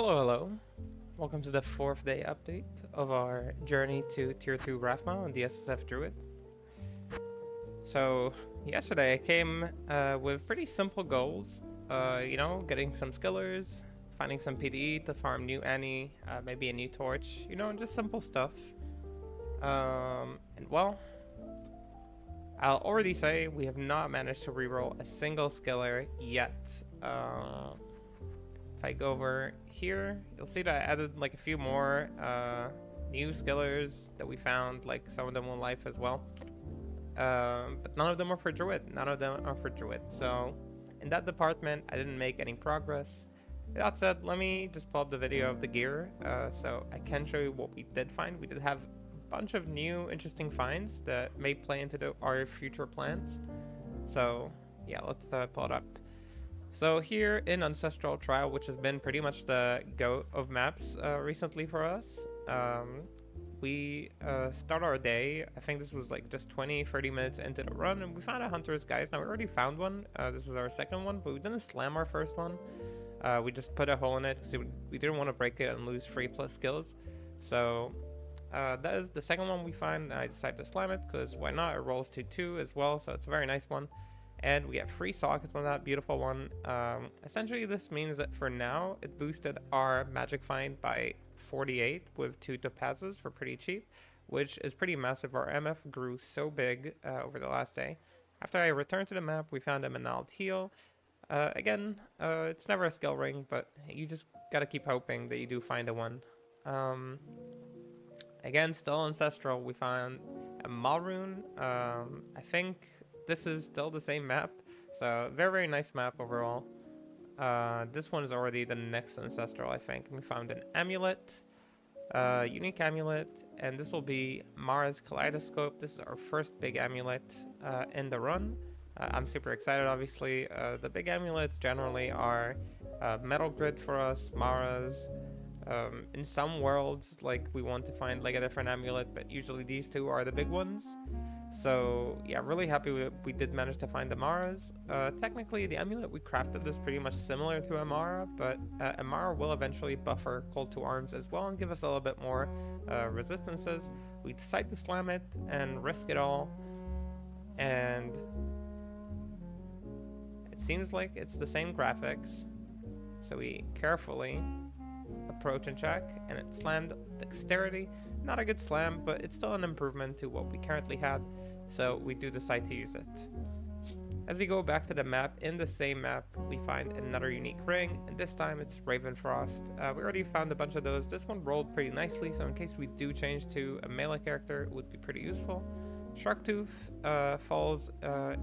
Hello, hello. Welcome to the 4th day update of our journey to Tier 2 Rathma on the SSF Druid. So, yesterday I came with pretty simple goals. Getting some skillers, finding some PDE to farm new Annie, maybe a new torch, just simple stuff. I'll already say we have not managed to reroll a single skiller yet. If I go over here, you'll see that I added like a few more new skillers that we found, like some of them in life as well. But none of them are for Druid. So in that department, I didn't make any progress. That said, let me just pull up the video of the gear so I can show you what we did find. We did have a bunch of new interesting finds that may play into our future plans. So yeah, let's pull it up. So here in Ancestral Trial, which has been pretty much the GOAT of maps recently for us, we start our day. I think this was like just 20-30 minutes into the run, and we found a Hunter's Guise. Now we already found one. This is our second one, but we didn't slam our first one. We just put a hole in it because we didn't want to break it and lose 3+ skills. So that is the second one we find. I decided to slam it because why not? It rolls to 2 as well, so it's a very nice one. And we have 3 sockets on that beautiful one. Essentially, this means that for now, it boosted our magic find by 48 with 2 topazes for pretty cheap, which is pretty massive. Our MF grew so big over the last day. After I returned to the map, we found a Manald Heal. Again, it's never a skill ring, but you just gotta keep hoping that you do find a one. Again, still Ancestral, we found a Malrune. I think this is still the same map, so very nice map overall. This one is already the next Ancestral, I think. We found an amulet, unique amulet, and this will be Mara's Kaleidoscope. This is our first big amulet in the run. I'm super excited, obviously. The big amulets generally are Metal Grid for us, Mara's. In some worlds, like, we want to find like a different amulet, but usually these two are the big ones. So yeah, really happy we did manage to find Amara's. Technically, the amulet we crafted is pretty much similar to Amara, but Amara will eventually buffer Cold to Arms as well and give us a little bit more resistances. We decide to slam it and risk it all, and it seems like it's the same graphics. So we carefully approach and check, and it slammed Dexterity. Not a good slam, but it's still an improvement to what we currently had, so we do decide to use it. As we go back to the map, in the same map, we find another unique ring, and this time it's Ravenfrost. We already found a bunch of those. This one rolled pretty nicely, so in case we do change to a melee character, it would be pretty useful. Sharktooth falls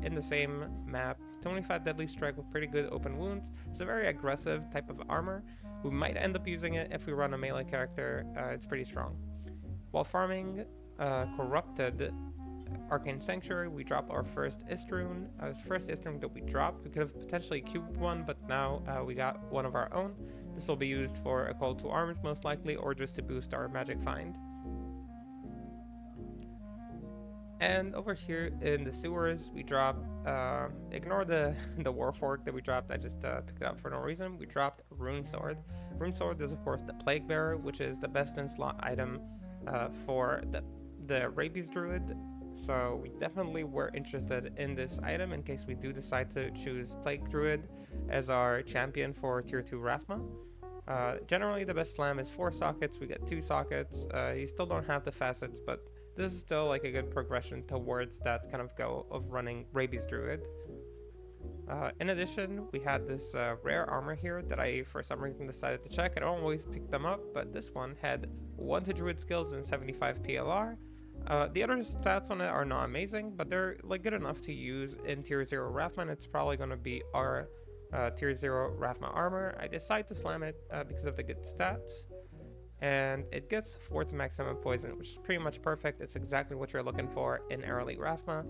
in the same map. 25 Deadly Strike with pretty good open wounds. It's a very aggressive type of armor. We might end up using it if we run a melee character. It's pretty strong. While farming Corrupted Arcane Sanctuary, we drop our first Istrune. It's the first Istrune that we dropped. We could have potentially cubed one, but now we got one of our own. This will be used for a Call to Arms most likely, or just to boost our magic find. And over here in the sewers, we drop, ignore the Warfork that we dropped, I just picked it up for no reason. We dropped Rune Sword. Rune Sword is of course the Plague Bearer, which is the best in slot item for the Rabies Druid. So we definitely were interested in this item in case we do decide to choose Plague Druid as our champion for Tier 2 Rathma. Generally the best slam is 4 sockets, we get 2 sockets. You still don't have the facets, but this is still like a good progression towards that kind of goal of running Rabies Druid. In addition, we had this rare armor here that I for some reason decided to check. I don't always pick them up, but this one had 1 to Druid skills and 75 PLR. The other stats on it are not amazing, but they're like good enough to use in Tier 0 Rathma, and it's probably going to be our Tier 0 Rathma armor. I decided to slam it because of the good stats. And it gets 4 to maximum poison, which is pretty much perfect. It's exactly what you're looking for in early Rathma.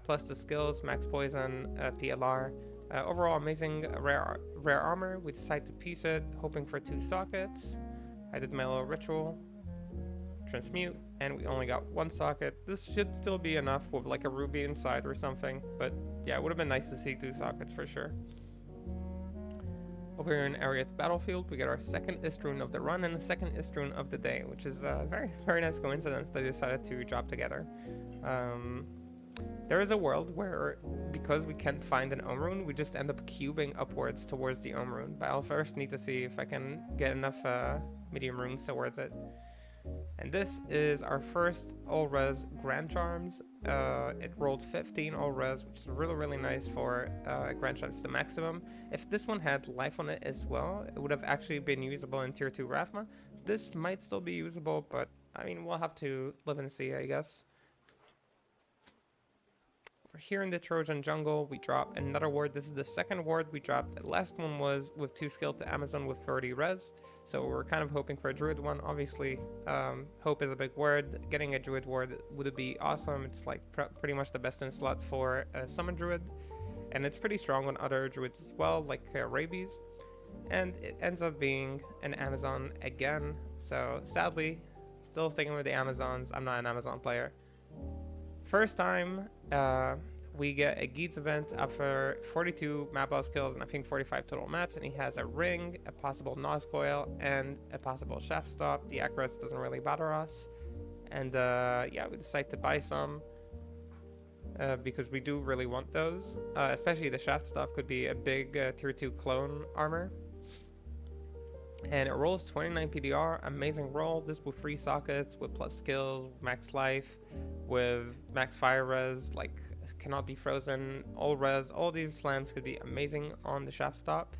Plus the skills, max poison, PLR. Overall amazing rare armor. We decide to piece it, hoping for 2 sockets. I did my little ritual, transmute, and we only got 1 socket. This should still be enough with like a ruby inside or something, but yeah, it would have been nice to see 2 sockets for sure. Over here in area at the battlefield, we get our second Istrun of the run and the second Istrun of the day, which is a very, very nice coincidence they decided to drop together. There is a world where, because we can't find an Ohm rune, we just end up cubing upwards towards the Ohm rune. But I'll first need to see if I can get enough medium runes towards it. And this is our first all-res Grand Charms. It rolled 15 all-res, which is really, really nice for Grand Charms to maximum. If this one had life on it as well, it would have actually been usable in Tier 2 Rathma. This might still be usable, but I mean, we'll have to live and see, I guess. Over here in the Trojan Jungle, we drop another ward. This is the second ward we dropped. The last one was with 2 skill to Amazon with 30 res. So we're kind of hoping for a Druid one. Obviously, hope is a big word. Getting a Druid ward would be awesome. It's like pretty much the best in slot for a Summon Druid. And it's pretty strong on other Druids as well, like Rabies. And it ends up being an Amazon again. So sadly, still sticking with the Amazons. I'm not an Amazon player. First time we get a Gheed's event after 42 map ball skills and I think 45 total maps, and he has a ring, a possible Nos Coil, and a possible Shaft Stop. The accuracy doesn't really bother us. And yeah, we decide to buy some because we do really want those. Especially the Shaft Stop could be a big tier 2 clone armor. And it rolls 29 PDR, amazing roll. This with 3 sockets, with plus skills, max life, with max fire res, like cannot be frozen, all res. All these slams could be amazing on the Shaft Stop.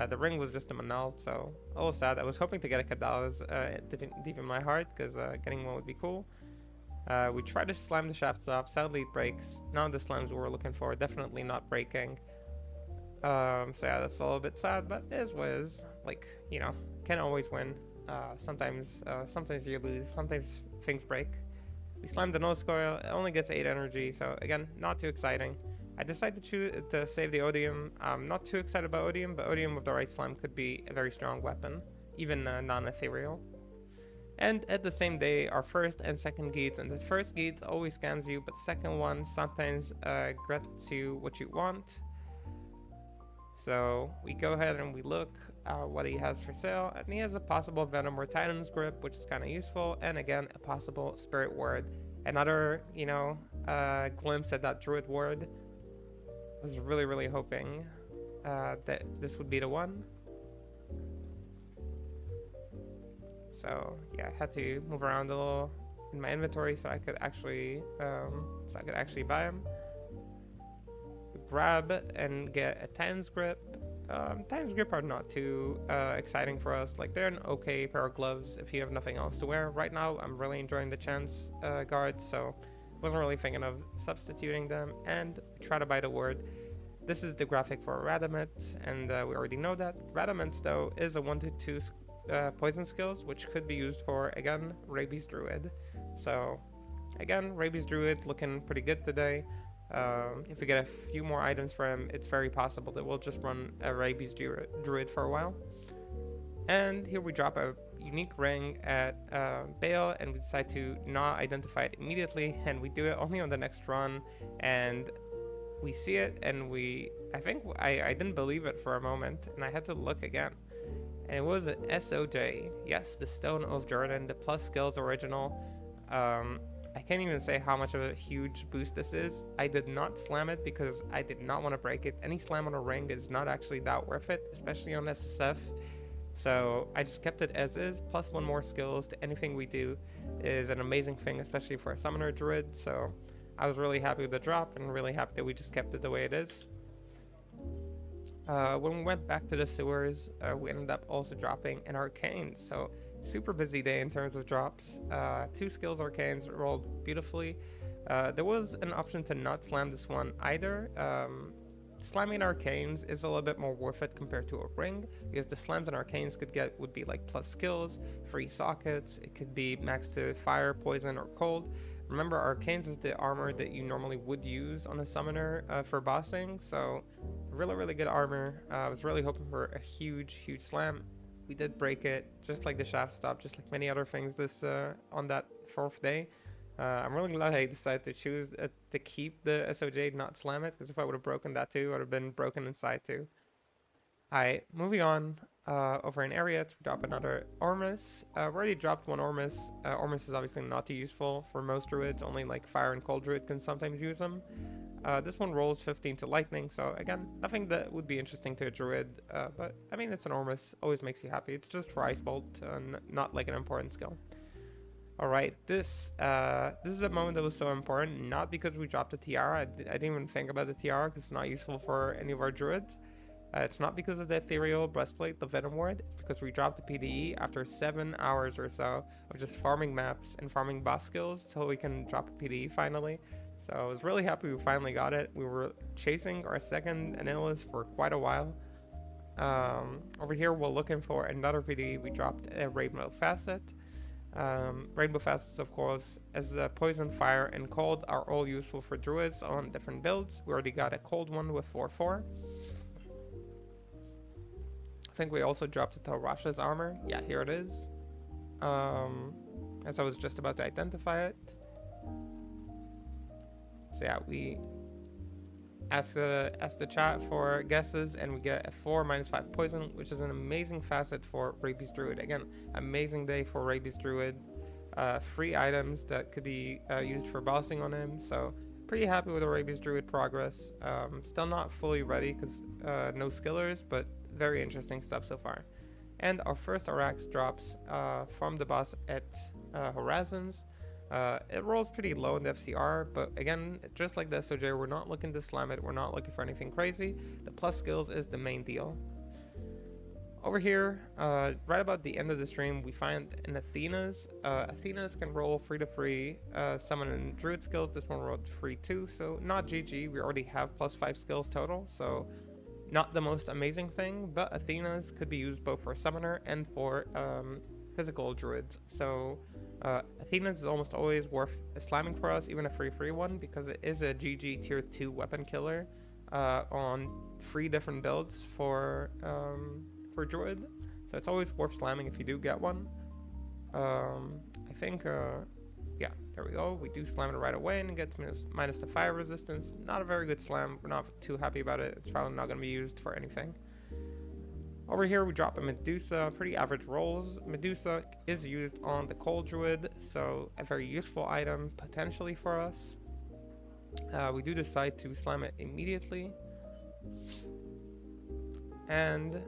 The ring was just a Manal, so a little sad. I was hoping to get a Kadalas deep in my heart, because getting one would be cool. We tried to slam the Shaft Stop, sadly it breaks. None of the slams we were looking for, definitely not breaking. So yeah, that's a little bit sad, but it is what it is. Like, you know, can't always win. Sometimes you lose, sometimes things break. We slammed the Nose Coil, it only gets 8 energy, so again, not too exciting. I decided to save the Odium. I'm not too excited about Odium, but Odium with the right slime could be a very strong weapon, even non-ethereal. And at the same day, our first and second Gheeds, and the first Gheeds always scans you, but the second one sometimes grants you what you want. So we go ahead and we look what he has for sale, and he has a possible Venom or Titan's Grip, which is kind of useful, and again, a possible Spirit Ward. Another, you know, glimpse at that Druid Ward. I was really, really hoping that this would be the one. So yeah, I had to move around a little in my inventory so I could actually buy him. Grab and get a Titan's Grip. Titan's Grip are not too exciting for us. Like, they're an okay pair of gloves if you have nothing else to wear. Right now, I'm really enjoying the Chance guards, so wasn't really thinking of substituting them. And try to buy the word. This is the graphic for Radamant, and we already know that. Radamant, though, is a 1-2 poison skills, which could be used for, again, Rabies Druid. So, again, Rabies Druid looking pretty good today. If we get a few more items for him, it's very possible that we'll just run a Rabies Druid for a while. And here we drop a unique ring at Bale, and we decide to not identify it immediately, and we do it only on the next run, and we see it, and I didn't believe it for a moment, and I had to look again. And it was an SOJ, yes, the Stone of Jordan, the plus skills original. I can't even say how much of a huge boost this is. I did not slam it because I did not want to break it. Any slam on a ring is not actually that worth it, especially on SSF. So I just kept it as is, plus 1 more skills to anything we do is an amazing thing, especially for a summoner druid. So I was really happy with the drop and really happy that we just kept it the way it is. When we went back to the sewers, we ended up also dropping an Arcane. So super busy day in terms of drops. 2 skills Arcanes rolled beautifully. There was an option to not slam this one either. Slamming Arcanes is a little bit more worth it compared to a ring, because the slams and Arcanes would be like plus skills, free sockets, it could be max to fire, poison, or cold. Remember, Arcanes is the armor that you normally would use on a summoner for bossing, so really, really good armor. I was really hoping for a huge, huge slam. We did break it, just like the Shaft Stop, just like many other things on that 4th day. I'm really glad I decided to choose to keep the SOJ, not slam it, because if I would have broken that too, I would have been broken inside too. Alright, moving on. Over in area to drop another Ormus. We already dropped one Ormus. Ormus is obviously not too useful for most druids, only like fire and cold druid can sometimes use them. This one rolls 15 to lightning, so again, nothing that would be interesting to a druid, but I mean, it's an Ormus, always makes you happy. It's just for Ice Bolt, not like an important skill. Alright, this is a moment that was so important, not because we dropped a Tiara. I didn't even think about the Tiara because it's not useful for any of our druids. It's not because of the Ethereal Breastplate, the Venom Ward, it's because we dropped the PDE after 7 hours or so of just farming maps and farming boss skills so we can drop a PDE finally. So I was really happy we finally got it. We were chasing our second Anilus for quite a while. Over here we're looking for another PDE. We dropped a Rainbow Facet. Rainbow Facets, of course, as Poison, Fire, and Cold are all useful for druids on different builds. We already got a cold one with 4/4. I think we also dropped Tarasha's armor. Yeah, here it is. As I was just about to identify it. So yeah, we ask the chat for guesses, and we get a 4 -5 poison, which is an amazing facet for Rabies Druid. Again, amazing day for Rabies Druid. Free items that could be used for bossing on him. So pretty happy with the Rabies Druid progress. Still not fully ready because no skillers, but very interesting stuff so far. And our first Arax drops from the boss at Horizons. It rolls pretty low in the FCR, but again, just like the SOJ, we're not looking to slam it, we're not looking for anything crazy. The plus skills is the main deal. Over here, right about the end of the stream, we find an Athena's. Athena's can roll 3 to 3 summon and druid skills. This one rolled 3 too, so not GG. We already have +5 skills total, so not the most amazing thing, but Athena's could be used both for summoner and for physical druids. So Athena's is almost always worth slamming for us, even a free one, because it is a GG tier 2 weapon killer on 3 different builds for druid. So it's always worth slamming if you do get one. I think yeah, there we go. We do slam it right away and it gets minus the fire resistance. Not a very good slam. We're not too happy about it. It's probably not going to be used for anything. Over here we drop a Medusa, pretty average rolls. Medusa is used on the cold druid, so a very useful item potentially for us. We do decide to slam it immediately. And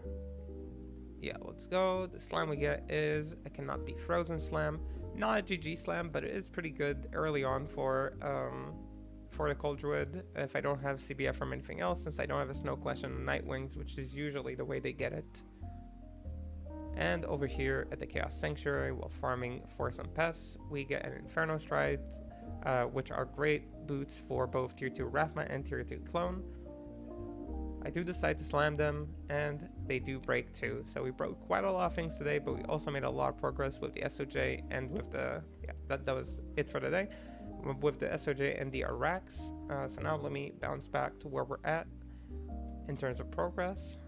yeah, let's go. The slam we get is a cannot be frozen slam. Not a GG slam, but it is pretty good early on for the cold druid if I don't have CBF from anything else, since I don't have a Snow Clash and Night Wings, which is usually the way they get it. And over here at the Chaos Sanctuary, while farming for some pests, we get an Inferno Stride, which are great boots for both tier 2 Rathma and tier 2 Clone. I do decide to slam them, and they do break too. So we broke quite a lot of things today, but we also made a lot of progress with the SOJ and with the, yeah, that was it for today. With the SOJ and the Arax. So now let me bounce back to where we're at in terms of progress.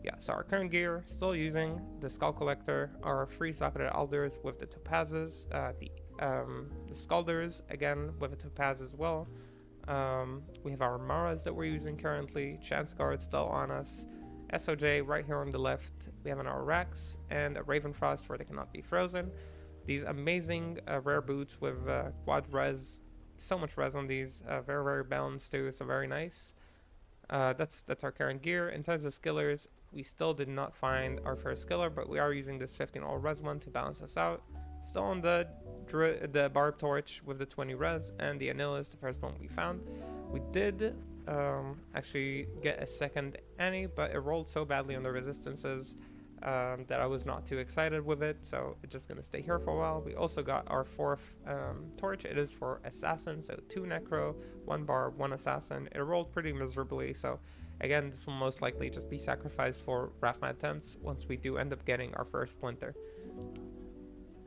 Yeah, so our current gear, still using the Skull Collector, our 3 socketed Alders with the Topazes, the Scalders, again with the Topaz as well. We have our Maras that we're using currently, Chance Guard still on us, SOJ right here on the left. We have an Arax and a Ravenfrost where they cannot be frozen. These amazing rare boots with quad res, so much res on these, very balanced too, so very nice. That's our current gear. In terms of skillers, we still did not find our first skiller, but we are using this 15 all res one to balance us out. Still on the Barb Torch with the 20 res, and the Anilus, the first one we found. We did actually get a second Annie, but it rolled so badly on the resistances that I was not too excited with it, so it's just gonna stay here for a while. We also got our 4th torch. It is for Assassin, so 2 Necro, 1 Barb, 1 Assassin. It rolled pretty miserably, so again, this will most likely just be sacrificed for Rathma attempts once we do end up getting our first Splinter.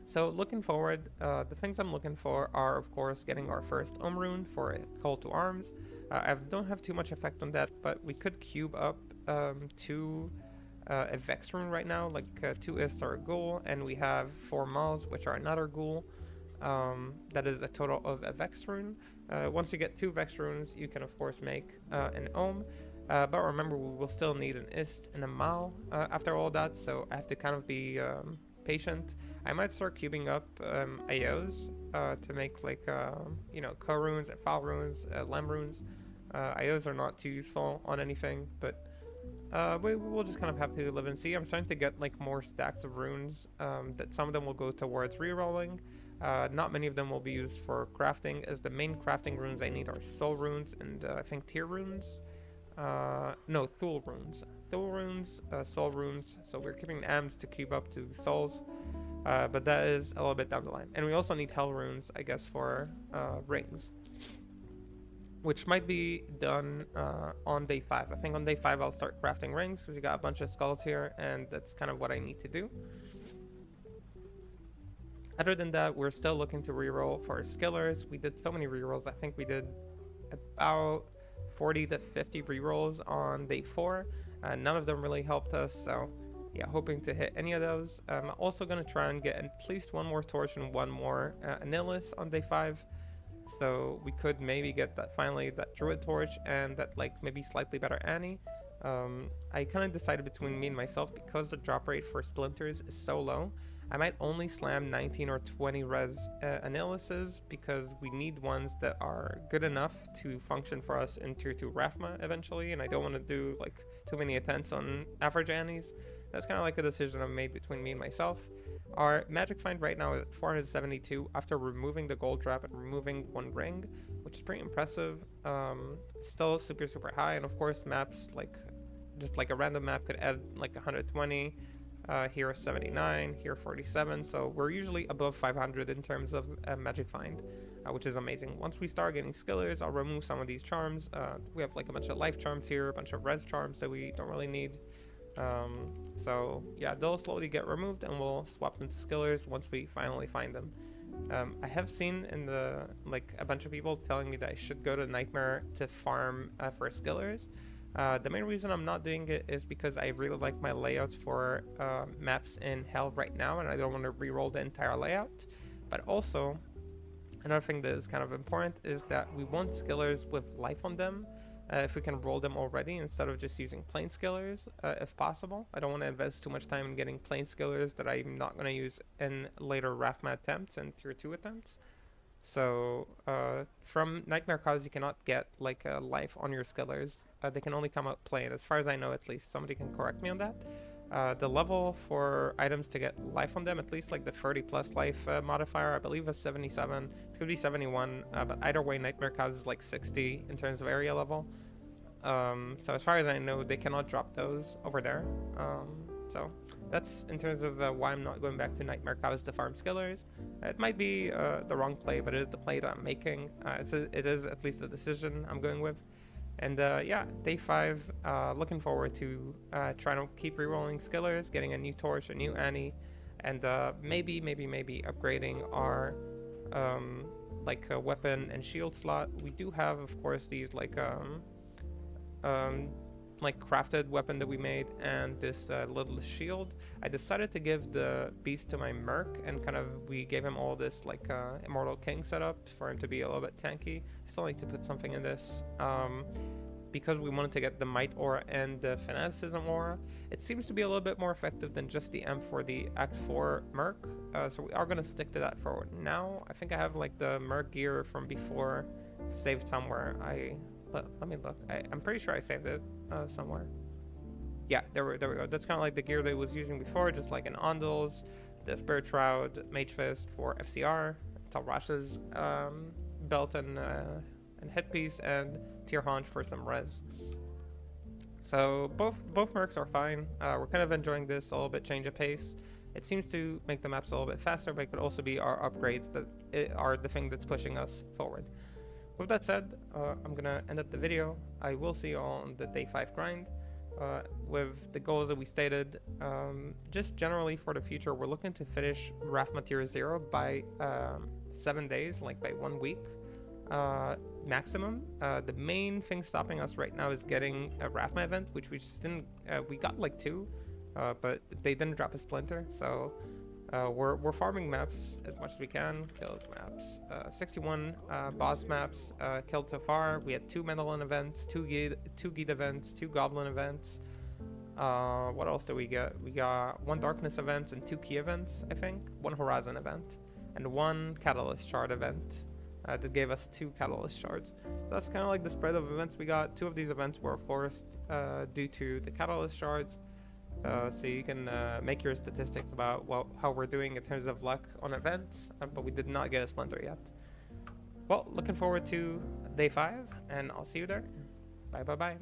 So looking forward, the things I'm looking for are, of course, getting our first Rune for a Call to Arms. I don't have too much effect on that, but we could cube up to a Vex Rune right now, like 2 Ifs are a ghoul, and we have 4 Maws, which are another ghoul. That is a total of a Vex Rune. Once you get 2 Vex runes, you can of course make an Ohm. But remember, we will still need an Ist and a Mal after all that, so I have to kind of be patient. I might start cubing up AOs to make like, you know, Ko runes and Fal runes, Lem runes. AOs are not too useful on anything, but we will just kind of have to live and see. I'm starting to get like more stacks of runes that some of them will go towards rerolling. Not many of them will be used for crafting, as the main crafting runes I need are soul runes and I think tier runes. No, Thule runes. Thule runes, soul runes. So we're keeping AMs to keep up to souls. But that is a little bit down the line. And we also need hell runes, I guess, for rings, which might be done on day 5. I think on day 5 I'll start crafting rings, because we got a bunch of skulls here, and that's kind of what I need to do. Other than that, we're still looking to reroll for skillers. We did so many rerolls. I think we did about 40 to 50 rerolls on day 4. None of them really helped us, so yeah, hoping to hit any of those. I'm also going to try and get at least one more torch and one more Anilus on day 5. So we could maybe get that finally, that Druid torch and that like maybe slightly better Annie. I kind of decided between me and myself, because the drop rate for splinters is so low, I might only slam 19 or 20 res Aniluses, because we need ones that are good enough to function for us in Tier 2 Rathma eventually, and I don't want to do like too many attempts on average Annies. That's kind of like a decision I've made between me and myself. Our magic find right now is at 472 after removing the gold drop and removing 1 ring, which is pretty impressive. Still super high, and of course maps like just like a random map could add like 120. Here 79, here 47, so we're usually above 500 in terms of magic find, which is amazing. Once we start getting skillers, I'll remove some of these charms. We have like a bunch of life charms here, a bunch of res charms that we don't really need. So yeah, they'll slowly get removed and we'll swap them to skillers once we finally find them. I have seen in the like a bunch of people telling me that I should go to Nightmare to farm for skillers. The main reason I'm not doing it is because I really like my layouts for maps in Hell right now, and I don't want to re-roll the entire layout. But also, another thing that is kind of important is that we want skillers with life on them, if we can roll them already instead of just using plain skillers, if possible. I don't want to invest too much time in getting plain skillers that I'm not going to use in later Rathma attempts and Tier 2 attempts. So from Nightmare Cause you cannot get like a life on your skillers. They can only come out plain, as far as I know at least. Somebody can correct me on that. The level for items to get life on them, at least like the 30 plus life modifier, I believe is 77. It could be 71, but either way Nightmare Cause is like 60 in terms of area level. So as far as I know, they cannot drop those over there. So that's in terms of why I'm not going back to Nightmare Cause to farm skillers. It might be the wrong play, but it is the play that I'm making. It is at least the decision I'm going with. And yeah, day 5, looking forward to trying to keep rerolling skillers, getting a new torch, a new Annie, and maybe upgrading our like weapon and shield slot. We do have, of course, these like crafted weapon that we made and this little shield. I decided to give the beast to my merc, and kind of we gave him all this like Immortal King setup for him to be a little bit tanky. I still need to put something in this because we wanted to get the Might Aura and the Fanaticism Aura. It seems to be a little bit more effective than just the M for the Act 4 merc, so we are going to stick to that for now. I think I have like the merc gear from before saved somewhere. Let me look. I'm pretty sure I saved it somewhere. Yeah, there we go. That's kind of like the gear they was using before, just like an Ondals, the Spirit Shroud, Mage Fist for FCR, Talrash's belt and headpiece, and Tier Haunch for some res. So both mercs are fine. We're kind of enjoying this a little bit change of pace. It seems to make the maps a little bit faster, but it could also be our upgrades that are the thing that's pushing us forward. With that said, I'm gonna end up the video. I will see you all on the day 5 grind with the goals that we stated. Just generally for the future, we're looking to finish Rathma Tier 0 by 7 days, like by 1 week maximum. The main thing stopping us right now is getting a Rathma event, which we just didn't. We got like 2, but they didn't drop a splinter, so We're farming maps as much as we can. Killed maps. 61 boss maps killed so far. We had 2 Mandalorian events, 2 Gheed events, 2 Goblin events. What else do we get? We got 1 Darkness event and 2 Key events, I think. 1 Horizon event. And 1 Catalyst Shard event. That gave us 2 Catalyst Shards. So that's kind of like the spread of events we got. 2 of these events were, of course, due to the Catalyst Shards. So you can make your statistics about how we're doing in terms of luck on events, but we did not get a Splinter yet. Well, looking forward to day 5, and I'll see you there. Bye bye bye.